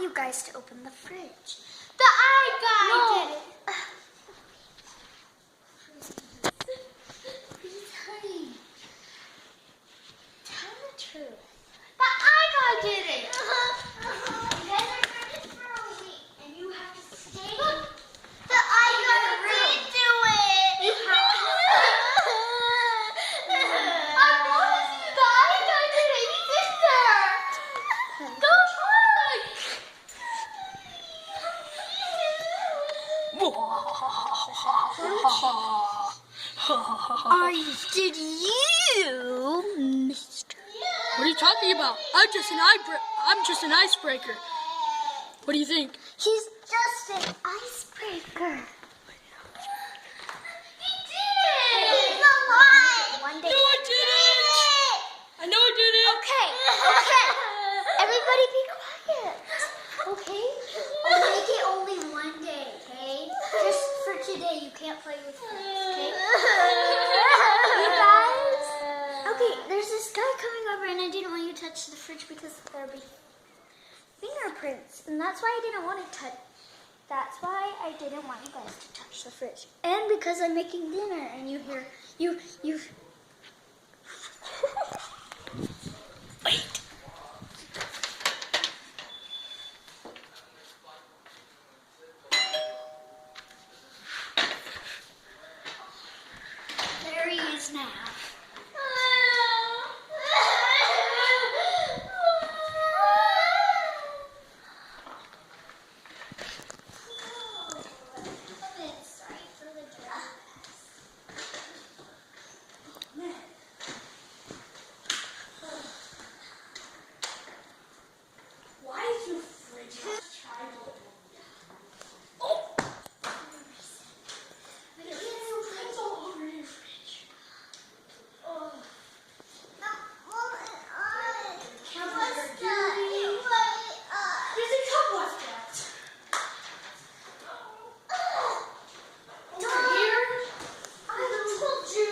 you guys to open the fridge. The eye guy did it. Honey, tell the truth. The eye guy did it. You guys are friends for a week, and you have to stay. The eye guy did do it. You have I promise you, the eye guy did it. He's in there. Go Did you, Mr. What are you talking about? I'm just an icebreaker. What do you think? He's just an icebreaker. He did it. He's alive. One day. No, I didn't. I know I didn't. Okay. Everybody be quiet. Okay? I'll make it only one day, okay? Just for today, you can't play with friends, okay? You guys? Okay, there's this guy coming over and I didn't want you to touch the fridge because there'll be fingerprints. And that's why I didn't want to touch. That's why I didn't want you guys to touch the fridge. And because I'm making dinner and you hear, you. Wait. There he is now. Sorry for the dress. Why is your fridge not tribal? It's all over your fridge. There's a cup left out. Over here? I told you.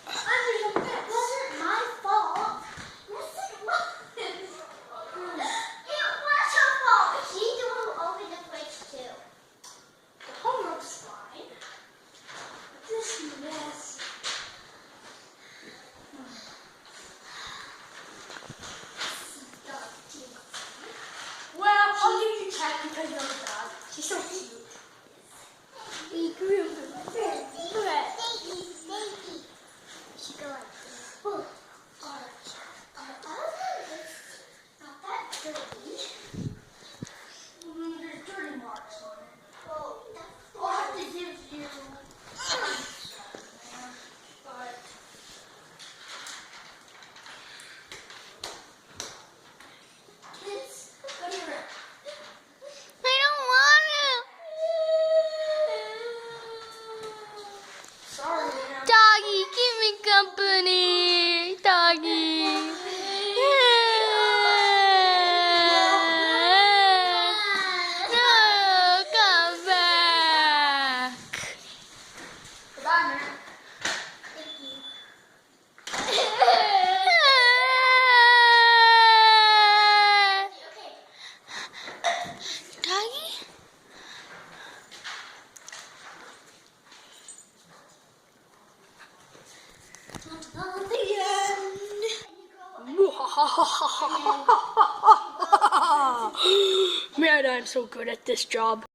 I'm the best. Wasn't my fault. Yes, it was. It was her fault. She's the one who opened the fridge too. The homework's fine. But this mess. Well, I'll give you Cat because you're a dog. She's so cute. We grew the fridge. She go like this. Not that dirty. There's dirty marks on it. Well, I'll have to give you. But kids, go to your room. I don't want Sorry, man. to. Doggy, give me company. Doggy. No, come back. Goodbye, man. Thank you. Okay. Doggy? Until the end. Man, I'm so good at this job.